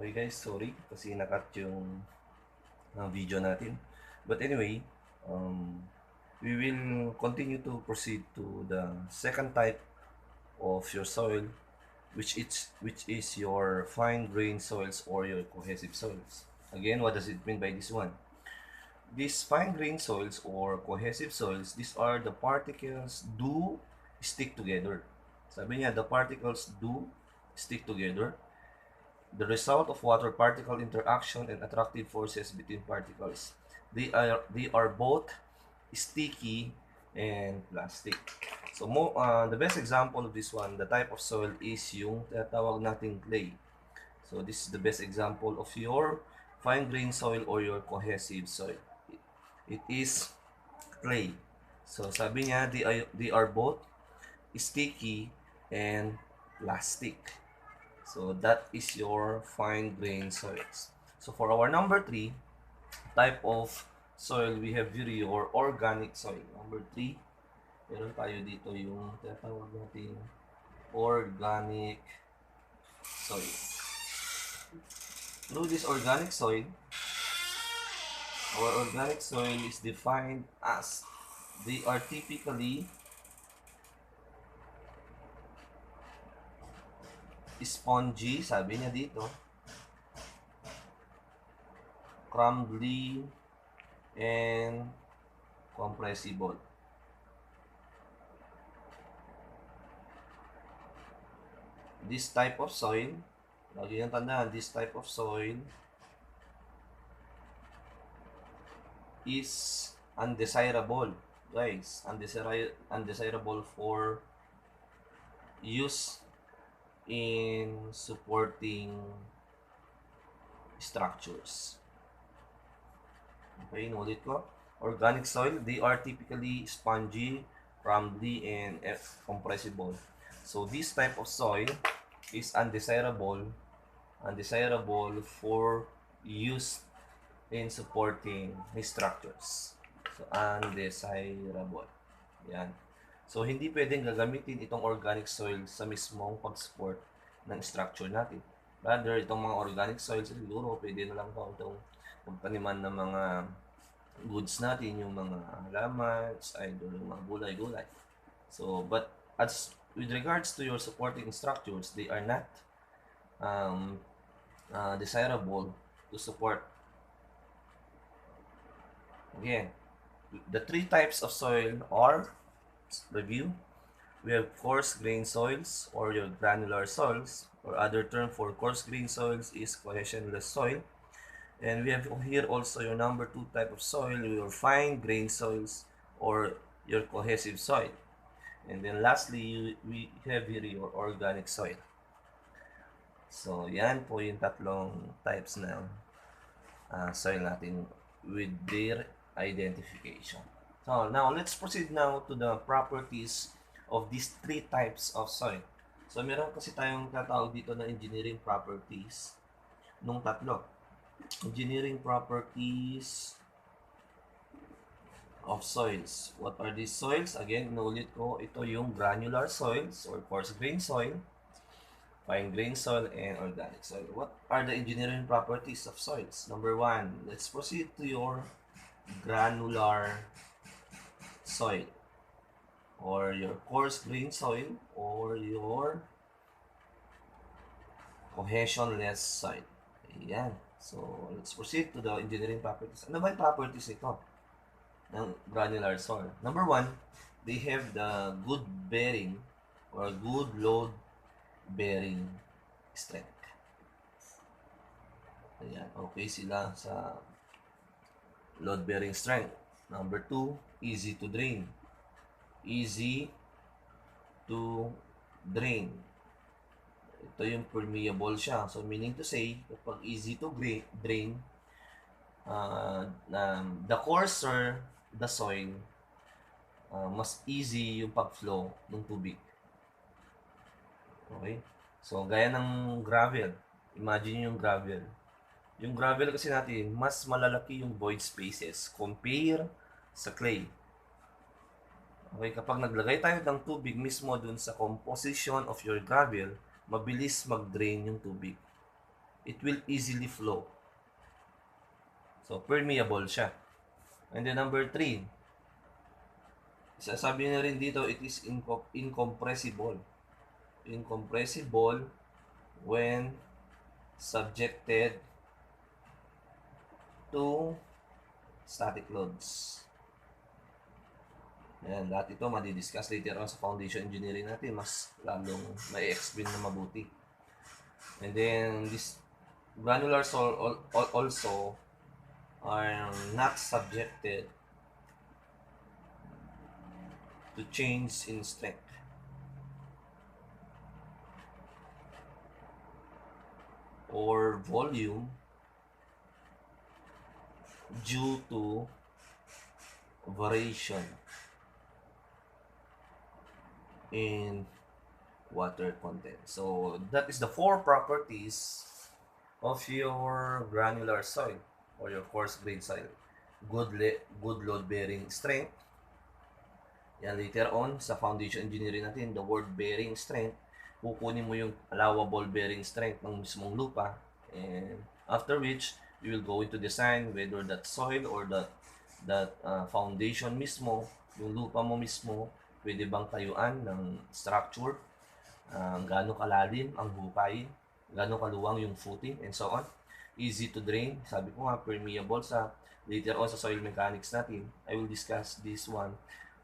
Okay guys, sorry kasi nakat yung video natin. But anyway, um, we will continue to proceed to the second type of your soil, which is your fine grained soils or your cohesive soils. Again, what does it mean by this one? These fine grained soils or cohesive soils, these are the particles do stick together. Sabi niya, the particles do stick together, the result of water particle interaction and attractive forces between particles. They are both sticky and plastic. So the best example of this one, the type of soil is yung tinatawag nating clay. So this is the best example of your fine grained soil or your cohesive soil. It is clay. So sabi niya, they are both sticky and plastic. So that is your fine grained soils. So for our number 3 type of soil, we have here your organic soil. Number 3, meron tayo dito yung tinatawag natin organic soil. Through this organic soil, our organic soil is defined as they are typically spongy, sabi niya dito, crumbly, and compressible. This type of soil, lagi niyang tandaan, this type of soil is undesirable, guys. Undesirable for use in supporting structures. Okay, inulit ko. Organic soil, they are typically spongy, crumbly, and compressible. So this type of soil is undesirable for use in supporting structures. So undesirable. Yan. So hindi pwedeng gagamitin itong organic soil sa mismong pag-support ng structure natin. Rather, itong mga organic soil siguro pwede na lang po itong pagtaniman ng mga goods natin, yung mga halaman, either yung mga gulay-gulay. So, but as with regards to your supporting structures, they are not desirable to support. Again, the 3 types of soil are, review, we have coarse grain soils or your granular soils, or other term for coarse grain soils is cohesionless soil. And we have here also your number 2 type of soil, your fine grain soils or your cohesive soil. And then lastly, we have here your organic soil. So yan po yung tatlong types ng soil natin with their identification. So now let's proceed now to the properties of these 3 types of soil. So meron kasi tayong tatawag dito na engineering properties nung tatlo. Engineering properties of soils. What are these soils? Again, inulit ko, ito yung granular soils or coarse grain soil, fine grain soil, and organic soil. What are the engineering properties of soils? Number 1, let's proceed to your granular soil or your coarse grain soil or your cohesionless soil. Ayan. So, let's proceed to the engineering properties. Ano ba yung properties ito ng granular soil? Number 1, they have the good bearing or good load bearing strength. Ayan, okay sila sa load bearing strength. Number 2, easy to drain. Easy to drain. Ito yung permeable siya. So, meaning to say, kapag easy to drain, the coarser the soil, mas easy yung pag-flow ng tubig. Okay? So, gaya ng gravel. Imagine yung gravel. Yung gravel kasi natin, mas malalaki yung void spaces compare sa clay. Okay, kapag naglagay tayo ng tubig mismo dun sa composition of your gravel, mabilis mag-drain yung tubig. it will easily flow. So, permeable siya. And then number 3, sasabi na rin dito, it is incompressible. Incompressible when subjected to static loads. Ayan, lahat ito madidiscuss later on sa foundation engineering natin. Mas lalong may explain na mabuti. And then, this granular soil also are not subjected to change in strength or volume due to variation in water content. So that is the 4 properties of your granular soil or your coarse grained soil. Good load bearing strength. Yan, later on sa foundation engineering natin, the word bearing strength, kukunin mo yung allowable bearing strength ng mismong lupa, and after which you will go into design whether that soil or that foundation mismo, yung lupa mo mismo, pwede bang tayuan ng structure, gaano kalalim ang hukay, gaano kaluwang yung footing, and so on. Easy to drain, sabi ko nga, permeable. Sa later on sa soil mechanics natin, I will discuss this one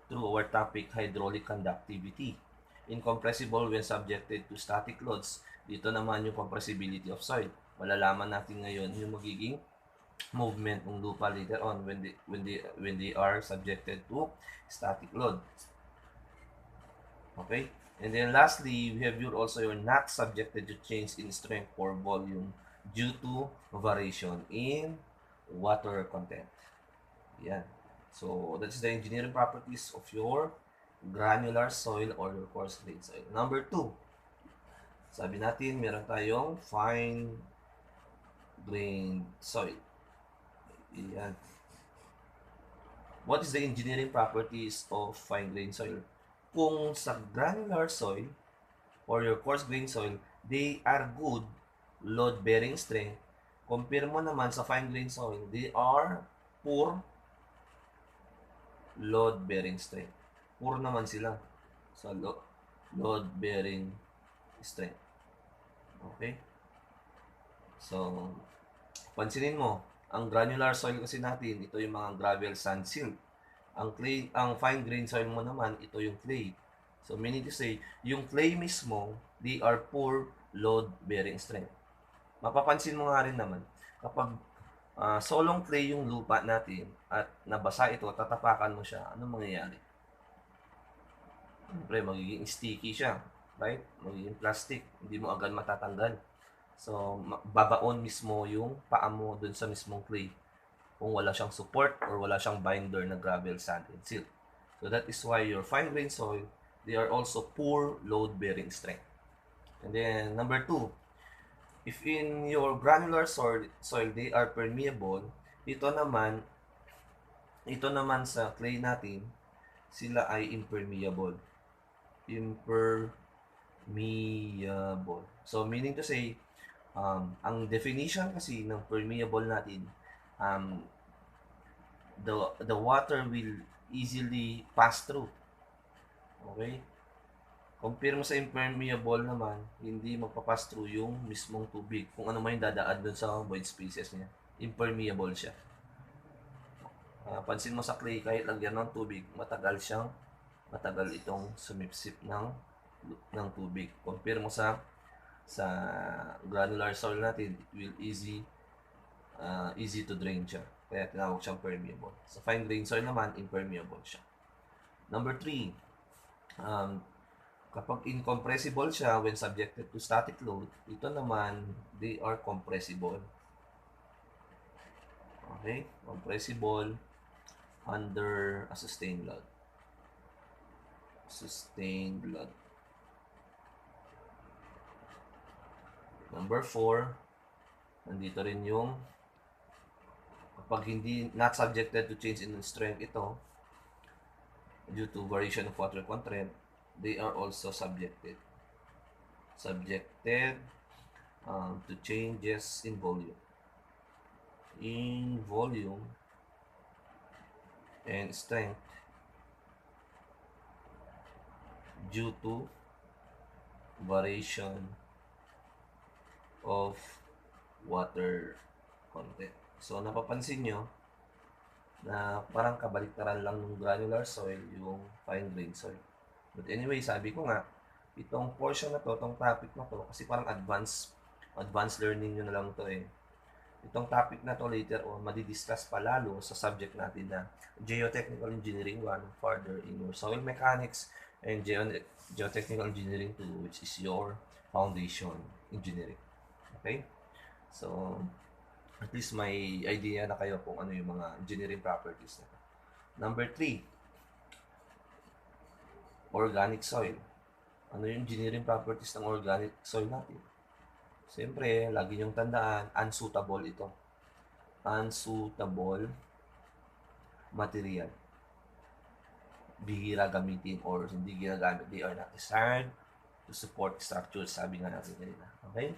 through our topic, hydraulic conductivity. Incompressible when subjected to static loads. Dito naman yung compressibility of soil. Malalaman natin ngayon yung magiging movement ng lupa later on when they are subjected to static load. Okay? And then lastly, we have also you're not subjected to change in strength or volume due to variation in water content. Yan. So, that's the engineering properties of your granular soil or your coarse grained soil. Number 2, sabi natin, meron tayong fine grained soil. Yan. What is the engineering properties of fine grained soil? Kung sa granular soil or your coarse grained soil, they are good load bearing strength. Compare mo naman sa fine grained soil, they are poor load bearing strength. Poor naman sila sa load bearing strength. Okay? So, pansinin mo, ang granular soil kasi natin, ito yung mga gravel, sand, silt. Ang fine grained soil mo naman, ito yung clay. So, meaning to say, yung clay mismo, they are poor load bearing strength. Mapapansin mo nga rin naman, kapag solong clay yung lupa natin at nabasa ito, tatapakan mo siya, anong mangyayari? Siyempre, magiging sticky siya, right? Magiging plastic, hindi mo agad matatanggal. So, babaon mismo yung paa mo dun sa mismong clay kung wala siyang support or wala siyang binder na gravel, sand, and silt. So, that is why your fine grained soil, they are also poor load bearing strength. And then, number 2, if in your granular soil they are permeable, ito naman sa clay natin, sila ay impermeable. Impermeable. So, meaning to say, ang definition kasi ng permeable natin, the water will easily pass through. Okay? Compare mo sa impermeable naman, hindi magpapass through yung mismong tubig. Kung ano man yung dadaan dun sa void spaces niya. Impermeable siya. Pansin mo sa clay, kahit lagyan ng tubig, matagal itong sumipsip ng tubig. Compare mo sa granular soil natin, it will easy to drain siya. Kaya tinawag siyang permeable. Sa fine grained soil naman, impermeable siya. Number 3, kapag incompressible siya when subjected to static load, ito naman, they are compressible. Okay? Compressible under a sustained load. Sustained load. Number 4, nandito rin yung kapag hindi not subjected to change in strength ito due to variation of water content, they are also subjected to changes in volume. In volume and strength due to variation of water content. So, napapansin nyo na parang kabaliktaran lang ng granular soil yung fine grain soil. But anyway, sabi ko nga, itong portion na to, itong topic na to, kasi parang advanced learning nyo na lang to eh. Itong topic na to later on, madidiscuss pa lalo sa subject natin na Geotechnical Engineering 1, further in your soil mechanics, and Geotechnical Engineering 2, which is your foundation engineering. Okay? So, at least may idea na kayo kung ano yung mga engineering properties na. Number 3, organic soil. Ano yung engineering properties ng organic soil natin? Siyempre, lagi niyong tandaan, unsuitable ito. Unsuitable material. Bihira gamitin or hindi ginagamit. They are not designed to support structures, sabi nga natin kanina. Okay?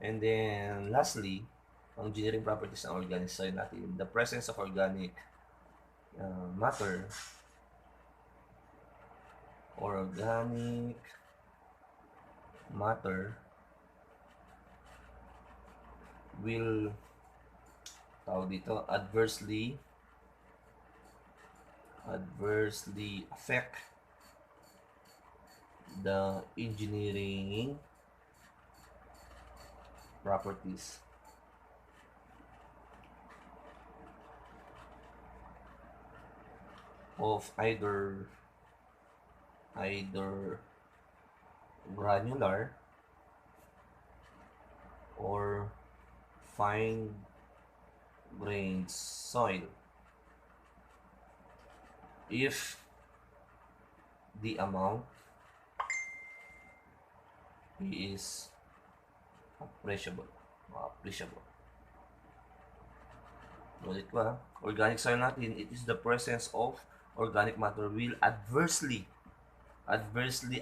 And then, lastly, ang engineering properties ng organic soil natin, the presence of organic matter or organic matter will adversely affect the engineering properties of either granular or fine grained soil if the amount is appreciable. Ulit ko ha. Organic soil natin, it is the presence of organic matter will adversely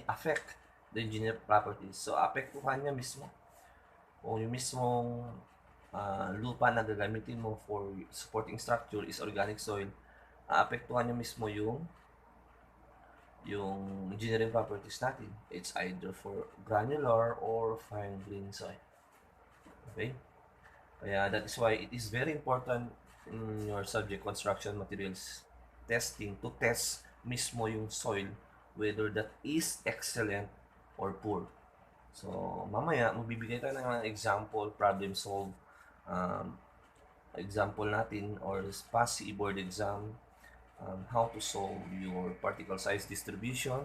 affect the engineering properties. So, apektuhan niya mismo. Kung yung mismong lupa na gagamitin mo for supporting structure is organic soil, aapektuhan niya mismo yung engineering properties natin. It's either for granular or fine grained soil. Okay? Kaya that is why it is very important in your subject construction materials testing to test mismo yung soil whether that is excellent or poor. So, mamaya, magbibigay tayo ng example, problem solve, example natin or PASI board exam, how to solve your particle size distribution,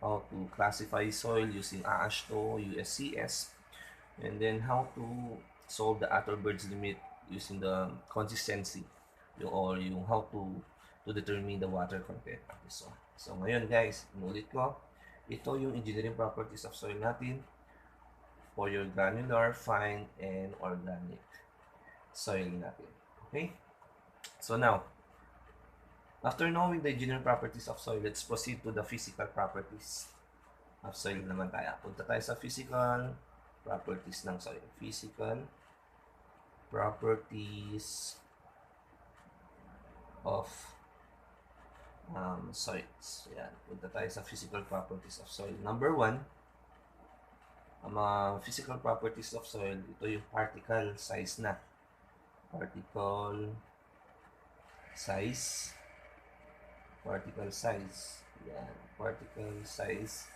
how to classify soil using AASHTO, USCS, and then how to solve the Atterbird's limit using the consistency, or yung how to determine the water content of this one. So, ngayon guys, inulit ko, ito yung engineering properties of soil natin for your granular, fine, and organic soil natin. Okay? So now, after knowing the engineering properties of soil, let's proceed to the physical properties of soil naman tayo. Punta tayo sa physical properties ng soil. Physical properties of soils. Yan. Punta tayo sa physical properties of soil. Number 1, ang mga physical properties of soil, ito yung particle size na. Particle size. Yan. Particle size.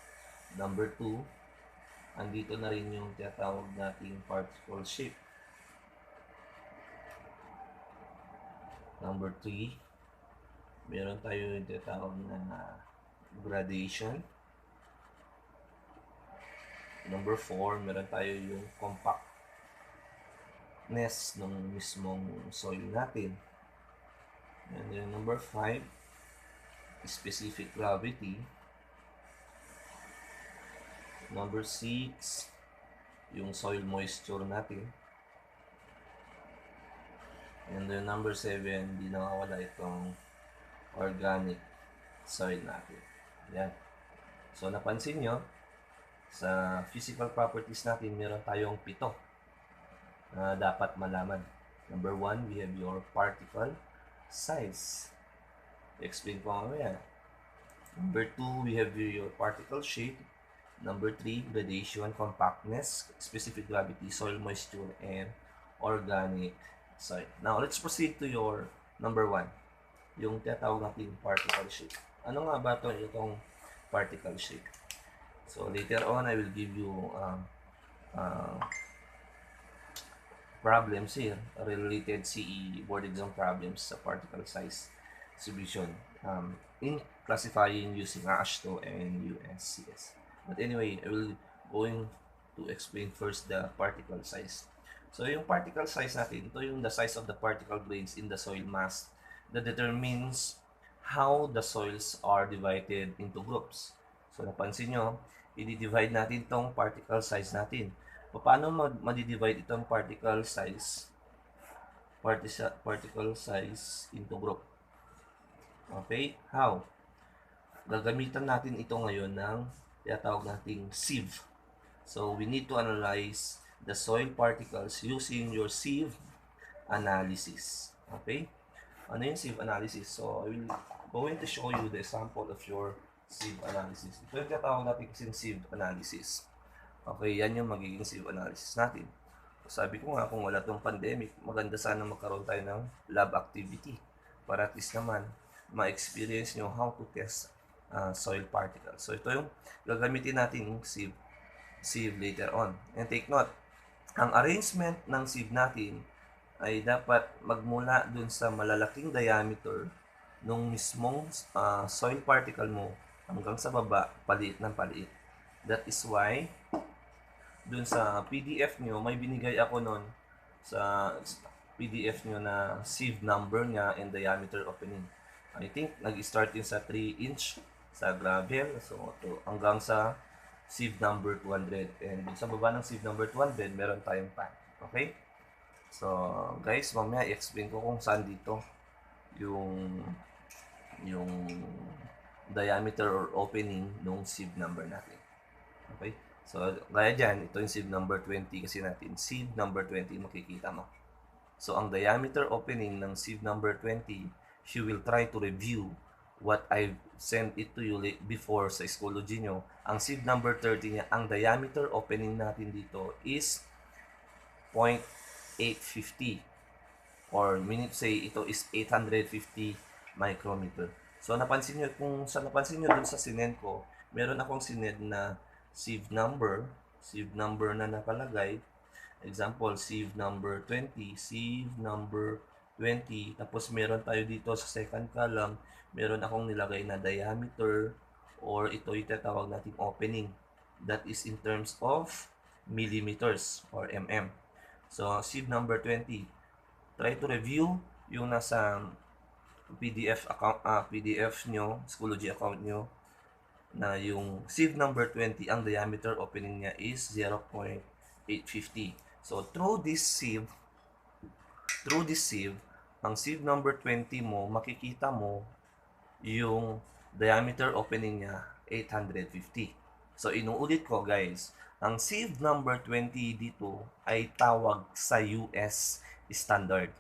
Number 2, andito na rin yung tinatawag nating particle shape. Number 3, meron tayo yung tinatawag na gradation. Number 4, meron tayo yung compactness ng mismong soil natin. And then number 5, specific gravity. Number 6, yung soil moisture natin. And then number 7, di nakawala itong organic soil natin. Yan. So, napansin nyo, sa physical properties natin, meron tayong 7. na dapat malaman. Number 1, we have your particle size. Explain ko mamaya. Number 2, we have your particle shape. Number 3, gradation, compactness, specific gravity, soil moisture, and organic soil. Now, let's proceed to your number 1, yung tinatawag natin particle shape. Ano nga ba itong particle shape? So, later on, I will give you problems here, related CE board exam problems sa particle size distribution in classifying using AASHTO and USCS. But anyway, I will going to explain first the particle size. So, yung particle size natin, ito yung the size of the particle grains in the soil mass that determines how the soils are divided into groups. So, napansin nyo, i-divide natin itong particle size natin. Paano ma-divide itong particle size into group? Okay? How? Gagamitan natin ito ngayon ng tinatawag nating sieve. So, we need to analyze the soil particles using your sieve analysis. Okay? Ano yung sieve analysis? So, I will going to show you the example of your sieve analysis. Ito yung tinatawag natin kasing sieve analysis. Okay, yan yung magiging sieve analysis natin. So, sabi ko nga, kung wala tong pandemic, maganda sana magkaroon tayo ng lab activity para at least naman ma-experience nyo how to test soil particles. So, ito yung gagamitin natin yung sieve later on. And take note, ang arrangement ng sieve natin ay dapat magmula dun sa malalaking diameter nung mismong soil particle mo hanggang sa baba, paliit ng paliit. That is why dun sa PDF nyo, may binigay ako nun sa PDF nyo na sieve number niya and diameter opening. I think nag-start yun sa 3 inch sa gravel. So, ito, hanggang sa sieve number 200. And sa baba ng sieve number 200, meron tayong pan. Okay? So, guys, mamaya i-explain ko kung saan dito yung diameter or opening ng sieve number natin. Okay? So, gaya dyan, ito yung sieve number 20 kasi natin. Sieve number 20, makikita mo. So, ang diameter opening ng sieve number 20, she will try to review what I've sent it to you before sa Schoology nyo. Ang sieve number 30 niya, ang diameter opening natin dito is 0.850 or minute say ito is 850 micrometer. So, napansin nyo, napansin nyo dun sa sinend ko, meron akong sinend na sieve number na nakalagay. Example, sieve number 20, sieve number 20. Tapos, meron tayo dito sa second column, meron akong nilagay na diameter or ito yung tatawag nating opening. That is in terms of millimeters or mm. So, sieve number 20. Try to review yung nasa PDF nyo, Schoology account nyo, na yung sieve number 20, ang diameter opening niya is 0.850. So, through this sieve, ang sieve number 20 mo, makikita mo yung diameter opening niya 850. So, inuulit ko guys, ang sieve number 20 dito ay tawag sa US standard.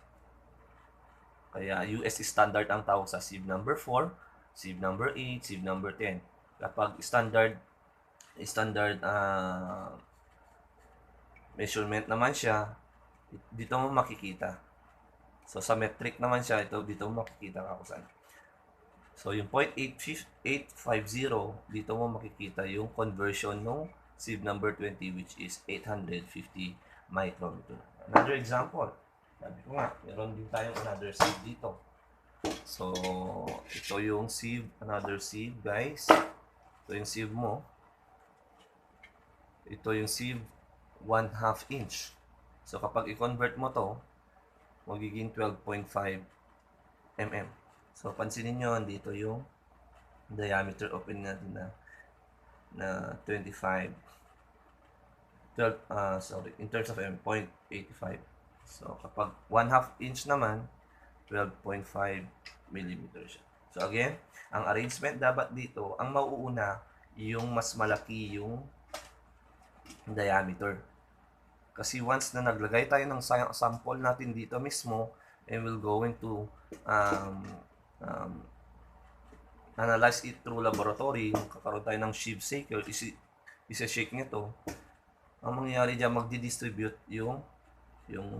Kaya US standard ang tawag sa sieve number 4, sieve number 8, sieve number 10. Kapag standard measurement naman siya, dito mo makikita. So, sa metric naman siya, dito mo makikita kung saan. So, yung 0.850, dito mo makikita yung conversion ng sieve number 20, which is 850 micrometer. Another example, sabi ko nga, meron din tayong another sieve dito. So, ito yung sieve, another sieve, guys. Ito yung sieve mo. Ito yung sieve 1/2 inch. So, kapag i-convert mo to, magiging 12.5 mm. So, pansinin nyo, dito yung diameter opening natin na 25. In terms of 0.85. So, kapag 1/2 inch naman, 12.5 mm siya. So, again, ang arrangement dapat dito, ang mauuna, yung mas malaki yung diameter. Kasi once na naglagay tayo ng sample natin dito mismo, and we'll going to um, um, analyze it through laboratory, magkakaroon tayo ng sieve shaker, isa-shake nito, ang mangyayari dyan, magdi-distribute yung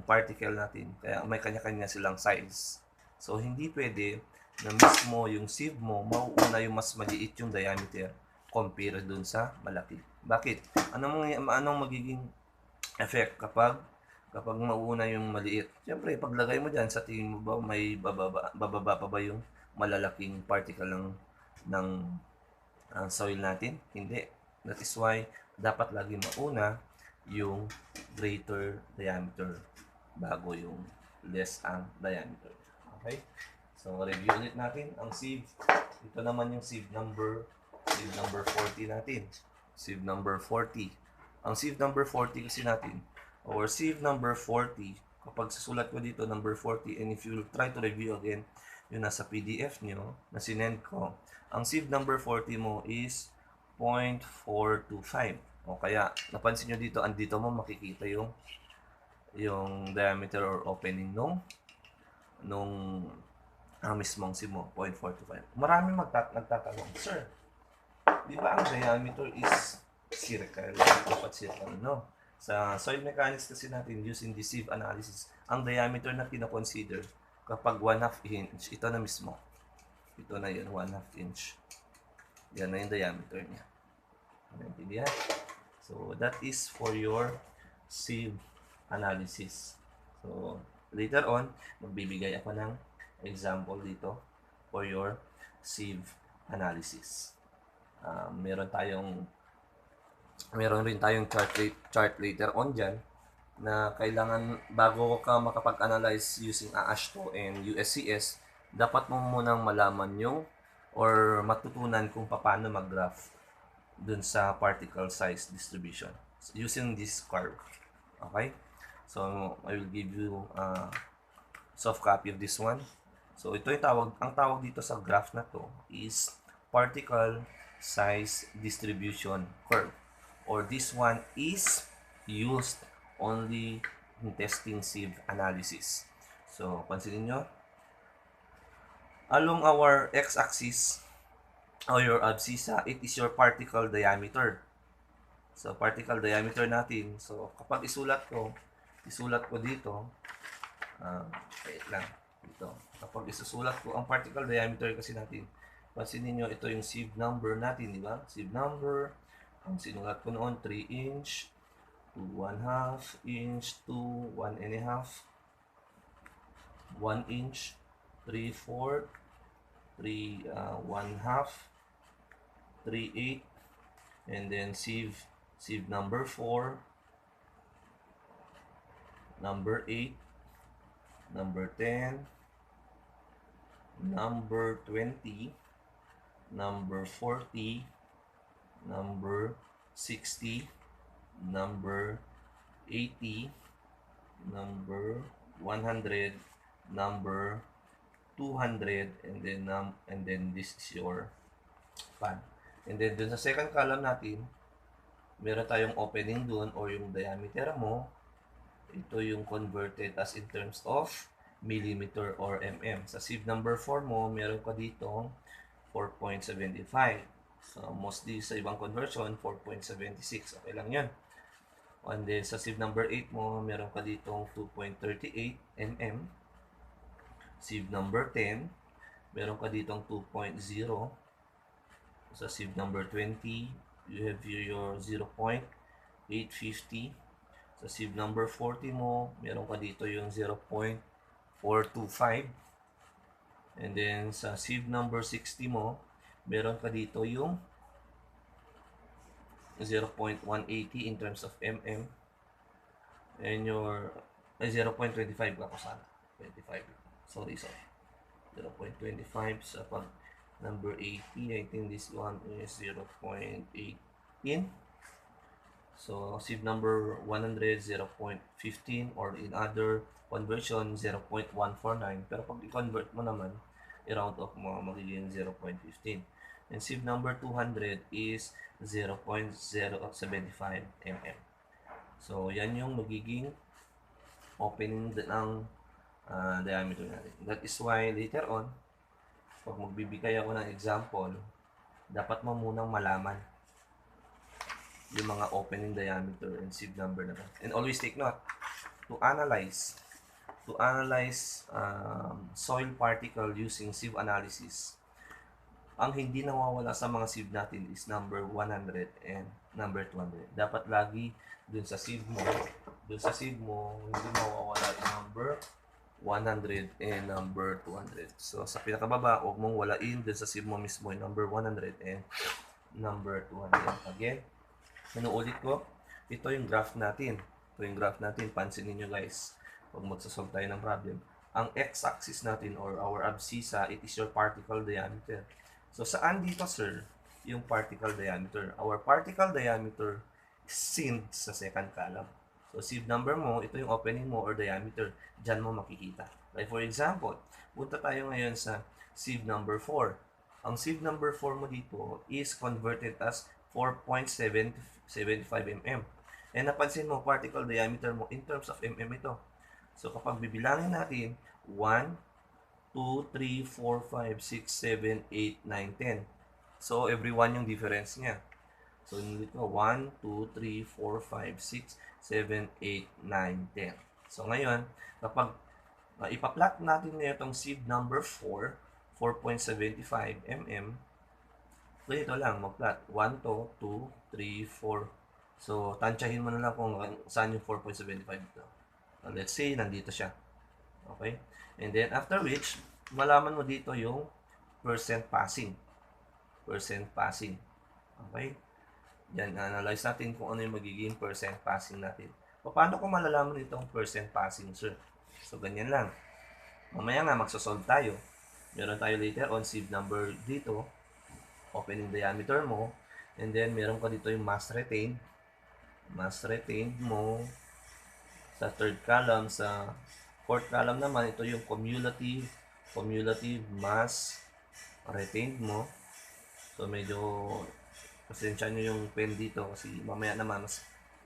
particle natin. Kaya may kanya-kanya silang size. So, hindi pwede na mismo yung sieve mo, mauuna yung mas maliit yung diameter compare dun sa malaki. Bakit? Anong magiging effect kapag mauuna yung maliit? Siyempre, paglagay mo dyan, sa tingin mo ba may bababa pa ba yung malalaking particle ng soil natin? Hindi. That is why dapat lagi mauna yung greater diameter bago yung less ang diameter. Okay? So, review ulit natin ang sieve. Ito naman yung sieve number 40 natin. Sieve number 40. Ang sieve number 40 kasi natin, or sieve number 40, kapag susulat ko dito number 40, and if you try to review again, yung nasa PDF nyo, na sinend ko, ang sieve number 40 mo is 0.425. O kaya, napansin nyo dito, andito mo makikita yung diameter or opening nung mismong sieve mo, 0.425. Marami nagtatanong, Sir, di ba ang diameter is circle? Dapat circle, no? Sa soil mechanics kasi natin, using the sieve analysis, ang diameter na kinoconsider kapag 1/2 inch, ito na mismo. Ito na yun, 1/2 inch. Yan na yung diameter niya. Naintindihan? So, that is for your sieve analysis. So, later on, magbibigay ako ng example dito for your sieve analysis. Meron rin tayong chart later on dyan na kailangan bago ka makapag-analyze using AASHTO and USCS, dapat mo munang malaman yung or matutunan kung paano mag-graph dun sa particle size distribution using this curve. Okay? So, I will give you a soft copy of this one. So, ito yung ang tawag dito sa graph na to is particle size distribution curve. Or this one is used only in testing sieve analysis. So, pansinin nyo, along our x-axis or your abscissa, it is your particle diameter. So, particle diameter natin. So, kapag isulat ko dito, wait lang, dito. Kapag isusulat ko, ang particle diameter kasi natin, pansinin nyo, ito yung sieve number natin, di ba? Sieve number, ang sinulat ko noon, 3 inch, to 1/2 inch, to 1.5, 1 inch, 3/4, 1/2, 3/8, and then sieve number 4, number 8, number 10, number 20, number 40, number 60, number 80, number 100, number 200, and then this is your pan. And then dun sa second column natin, meron tayong opening dun or yung diameter mo. Ito yung converted as in terms of millimeter or mm. Sa sieve number 4 mo, meron ka dito 4.75. So, mostly sa ibang conversion, 4.76. Okay lang yun. And then, sa sieve number 8 mo, meron ka dito 2.38 mm. Sieve number 10, meron ka dito 2.0. Sa sieve number 20, you have your 0.850. Sa sieve number 40 mo, meron ka dito yung 0.425. And then, sa sieve number 60 mo, meron ka dito yung 0.180 in terms of mm. And your 0.25 ako sana. 25. Sorry. 0.25 sa pag number 80. I think this one is 0.18. So, sieve number 100, 0.15, or in other conversion, 0.149. Pero pag i-convert mo naman, i-round off mo, magiging 0.15. And sieve number 200 is 0.075 mm. So, yan yung magiging opening ng diameter natin. That is why later on, pag magbibigay ako ng example, dapat mo munang malaman yung mga opening diameter and sieve number na. And always take note, to analyze soil particle using sieve analysis, ang hindi nawawala sa mga sieve natin is number 100 and number 200. Dapat lagi dun sa sieve mo, hindi mawawala yung number 100 and number 200. So, sa pinakababa, huwag mong walain dun sa sieve mo mismo yung number 100 and number 200. Again, inuulit ko, ito yung graph natin. Pansinin nyo guys, pag magsasolve tayo ng problem. Ang x-axis natin or our abscissa, it is your particle diameter. So, saan dito, sir, yung particle diameter? Our particle diameter is seen sa second column. So, sieve number mo, ito yung opening mo or diameter. Diyan mo makikita. Like for example, punta tayo ngayon sa sieve number 4. Ang sieve number 4 mo dito is converted as 4.75 mm. And napansin mo, particle diameter mo in terms of mm ito. So, kapag bibilangin natin, 1, 2, 3, 4, 5, 6, 7, 8, 9, 10. So, every one yung difference niya. So, dito, 1, 2, 3, 4, 5, 6, 7, 8, 9, 10. So, ngayon, kapag ipa-plot natin na itong sieve number 4, 4.75 mm, ganito lang, mag-plot. 1 to, 2, 3, 4. So, tansyahin mo na lang kung saan yung 4.75 dito. Let's say, nandito siya. Okay? And then, after which, malaman mo dito yung percent passing. Okay? Yan, analyze natin kung ano yung magiging percent passing natin. Paano ko malalaman itong percent passing, sir? So, ganyan lang. Mamaya nga, magsasolve tayo. Meron tayo later on sieve number dito, opening diameter mo, and then meron ka dito yung mass retained mo sa third column. Sa fourth column naman, ito yung cumulative mass retained mo. So, medyo pasensya nyo yung pen dito kasi mamaya naman mas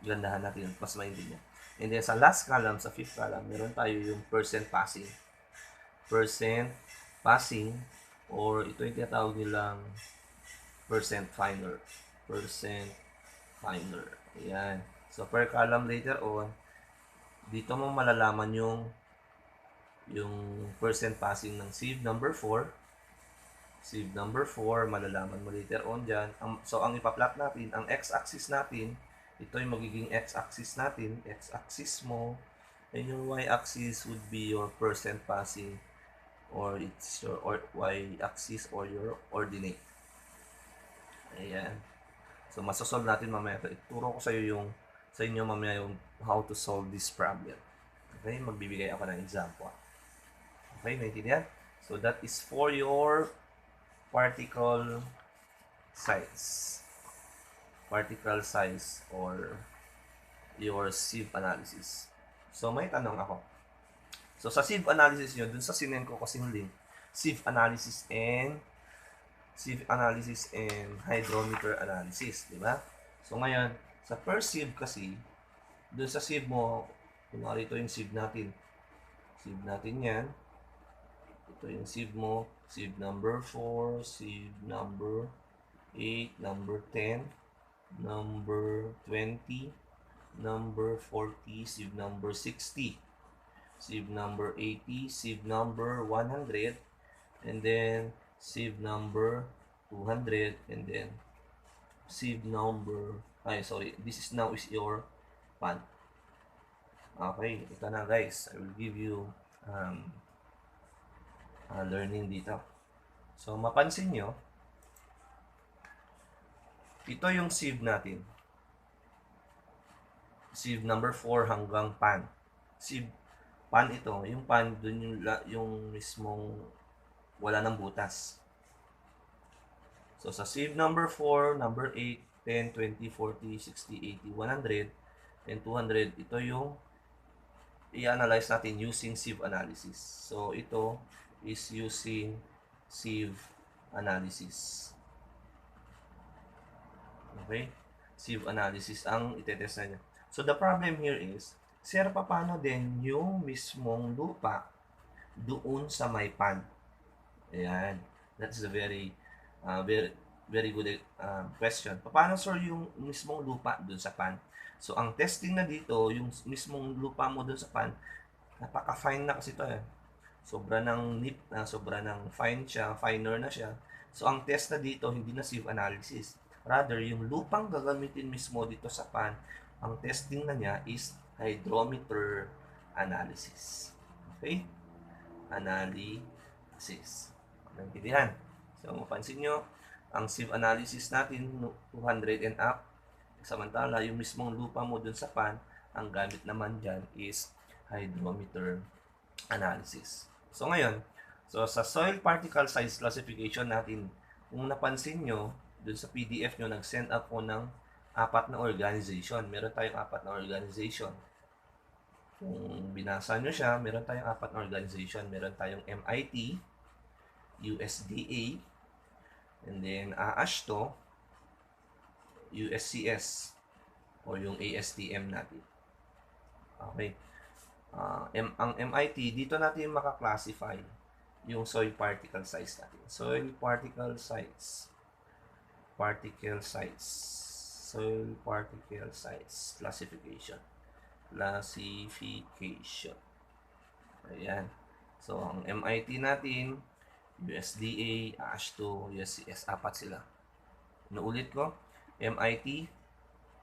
gandahan natin, mas maintindihan. And then, sa last column, sa fifth column, meron tayo yung percent passing, or ito yung tinatawag nilang percent finer. Ayan. So, per column later on, dito mo malalaman yung percent passing ng sieve number 4. Malalaman mo later on dyan. So, ang ipa-plot natin, ang x-axis natin, ito yung magiging x-axis natin, x-axis mo, and yung y-axis would be your percent passing, or it's your y-axis or your ordinate. Ayan. So, masasolve natin mamaya. Ituro ko sa inyo mamaya yung how to solve this problem. Okay? Magbibigay ako ng example. Okay? Naintindihan? So, that is for your particle size or your sieve analysis. So, may tanong ako. So, sa sieve analysis nyo, dun sa sinend ko kasing link, sieve analysis and hydrometer analysis, di ba? So, ngayon, sa per sieve kasi, dun sa sieve mo, kunwari ito yung sieve natin yan. Ito yung sieve mo, sieve number 4, sieve number 8, number 10, number 20, number 40, sieve number 60, sieve number 80, sieve number 100, and then sieve number 200, and then sieve number, this is now is your pan. Okay, ito na guys, I will give you learning dito. So, mapansin nyo, ito yung sieve natin. Sieve number 4 hanggang pan. Sieve, pan ito. Yung pan, dun yung mismong wala ng butas. So, sa sieve number 4, number 8, 10, 20, 40, 60, 80, 100, and 200, ito yung i-analyze natin using sieve analysis. So, ito is using sieve analysis. Okay? Sieve analysis ang itetest na niya. So the problem here is, sir, paano din yung mismong lupa doon sa may pan? Ayan. That's a very, very good question. Paano, sir, yung mismong lupa doon sa pan? So, ang testing na dito, yung mismong lupa mo doon sa pan, napaka-fine na kasi ito eh. Sobra ng fine siya, finer na siya. So, ang test na dito, hindi na sieve analysis. Rather, yung lupang gagamitin mismo dito sa pan, ang testing na niya is hydrometer analysis. Okay? Analysis. Naintindihan? So, mapansin nyo, ang sieve analysis natin, 200 and up. Samantala, yung mismong lupa mo dun sa pan, ang gamit naman dyan is hydrometer analysis. So, ngayon, sa soil particle size classification natin, kung napansin nyo, dun sa PDF nyo, nag-send up ko ng 4 na organization. Meron tayong 4 na organization. Kung binasa nyo siya, meron tayong 4 na organization. Meron tayong MIT, USDA, and then AASHTO, USCS, o yung ASTM natin. Okay. Ang MIT, dito natin maka-classify yung soil particle size natin. Soil particle size. Soil particle size classification. Ayan. So, ang MIT natin, USDA, AASHTO, USCS, 4 sila. Naulit ko, MIT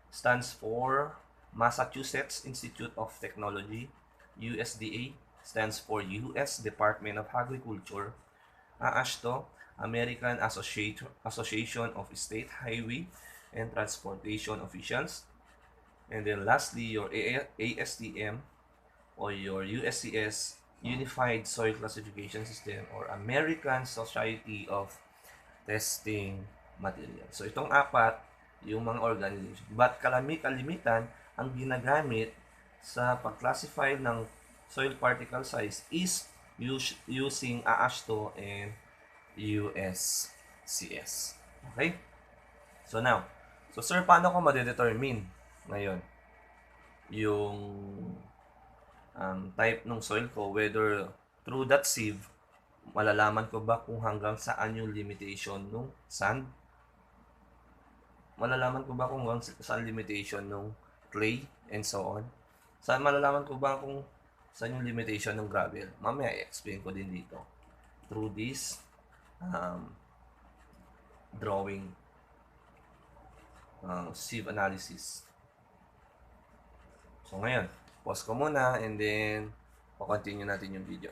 stands for Massachusetts Institute of Technology. USDA stands for US Department of Agriculture. AASHTO, American Association of State Highway and Transportation Officials. And then lastly, your ASTM or your USCS, Unified Soil Classification System, or American Society of Testing Materials. So itong 4, yung mga organization. But kalimitan, ang ginagamit sa pag-classify ng soil particle size is using AASHTO and USCS. Okay? So now, sir, paano ko ma-determine ngayon yung type ng soil ko, whether through that sieve, malalaman ko ba kung hanggang saan yung limitation ng sand? Malalaman ko ba kung hanggang saan limitation ng clay and so on? Malalaman ko ba kung saan yung limitation ng gravel? Mamaya i-explain ko din dito through this drawing sieve analysis. So ngayon, pause ko muna and then continue natin yung video.